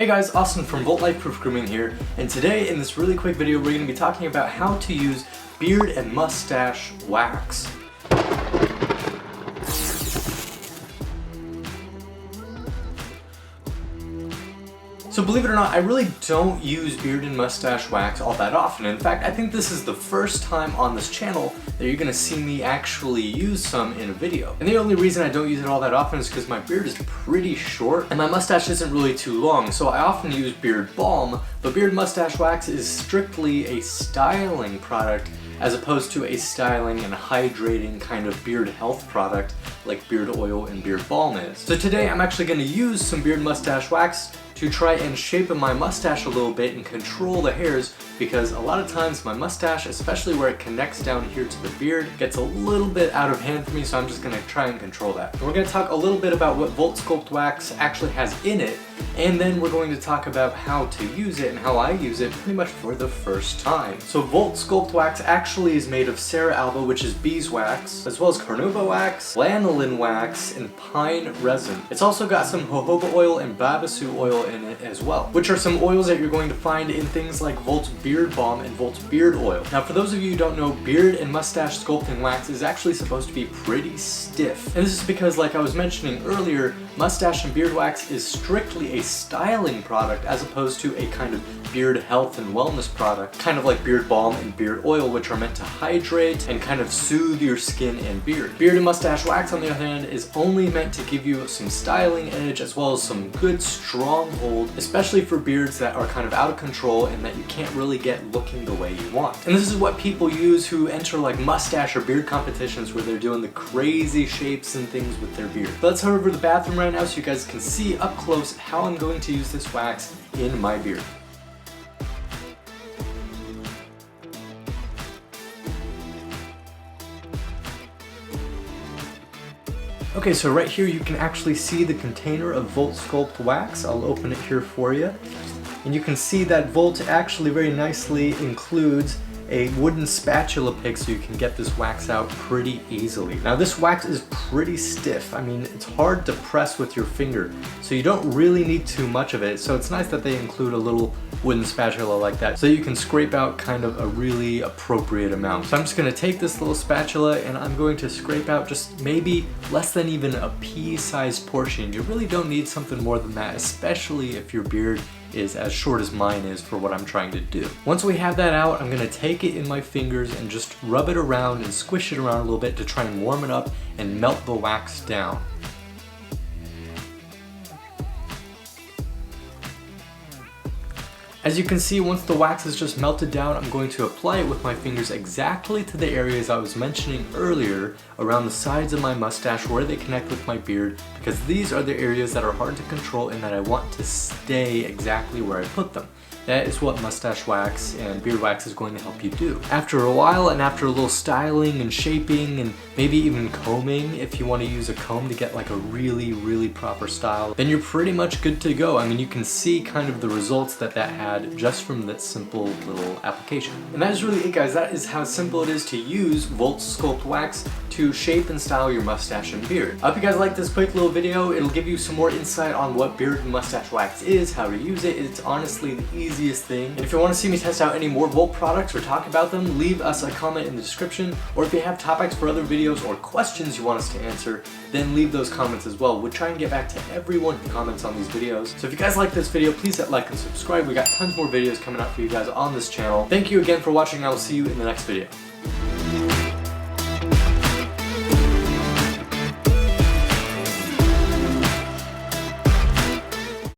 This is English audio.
Hey guys, Austin from Volt Life Proof Grooming here, and today in this really quick video we're going to be talking about how to use beard and mustache wax. So believe it or not, I really don't use beard and mustache wax all that often. In fact, I think this is the first time on this channel that you're gonna see me actually use some in a video. And the only reason I don't use it all that often is because my beard is pretty short and my mustache isn't really too long, so I often use beard balm, but beard mustache wax is strictly a styling product as opposed to a styling and hydrating kind of beard health product like beard oil and beard balm is. So today I'm actually gonna use some beard mustache wax to try and shape my mustache a little bit and control the hairs, because a lot of times my mustache, especially where it connects down here to the beard, gets a little bit out of hand for me, so I'm just gonna try and control that. And we're gonna talk a little bit about what Volt Sculpt Wax actually has in it, and then we're going to talk about how to use it and how I use it pretty much for the first time. So Volt Sculpt Wax actually is made of Serra Alba, which is beeswax, as well as carnauba wax, lanolin wax, and pine resin. It's also got some jojoba oil and babassu oil in it as well, which are some oils that you're going to find in things like Volt's Beard Balm and Volt's Beard Oil. Now for those of you who don't know, beard and mustache sculpting wax is actually supposed to be pretty stiff. And this is because, like I was mentioning earlier, mustache and beard wax is strictly a styling product as opposed to a kind of beard health and wellness product, kind of like beard balm and beard oil, which are meant to hydrate and kind of soothe your skin and beard. Beard and mustache wax, on the other hand, is only meant to give you some styling edge as well as some good stronghold, especially for beards that are kind of out of control and that you can't really get looking the way you want. And this is what people use who enter like mustache or beard competitions where they're doing the crazy shapes and things with their beard. But let's head over to the bathroom right now so you guys can see up close how I'm going to use this wax in my beard. Okay, so right here you can actually see the container of Volt Sculpt Wax. I'll open it here for you. And you can see that Volt actually very nicely includes a wooden spatula pick so you can get this wax out pretty easily. Now this wax is pretty stiff. I mean, it's hard to press with your finger, so you don't really need too much of it. So it's nice that they include a little wooden spatula like that so you can scrape out kind of a really appropriate amount. So I'm just gonna take this little spatula and I'm going to scrape out just maybe less than even a pea-sized portion. You really don't need something more than that, especially if your beard is as short as mine is for what I'm trying to do. Once we have that out, I'm gonna take it in my fingers and just rub it around and squish it around a little bit to try and warm it up and melt the wax down. As you can see, once the wax is just melted down, I'm going to apply it with my fingers exactly to the areas I was mentioning earlier around the sides of my mustache where they connect with my beard, because these are the areas that are hard to control and that I want to stay exactly where I put them. That is what mustache wax and beard wax is going to help you do. After a while and after a little styling and shaping and maybe even combing, if you want to use a comb to get like a really proper style, then you're pretty much good to go. I mean, you can see kind of the results that had just from that simple little application. And that is really it, guys. That is how simple it is to use Volt Sculpt Wax to shape and style your mustache and beard. I hope you guys like this quick little video. It'll give you some more insight on what beard and mustache wax is, how to use it. It's honestly the easiest thing. And if you want to see me test out any more Volt products or talk about them, leave us a comment in the description. Or if you have topics for other videos or questions you want us to answer, then leave those comments as well. We'll try and get back to everyone who comments on these videos. So if you guys like this video, please hit like and subscribe. We got tons more videos coming out for you guys on this channel. Thank you again for watching, and I will see you in the next video.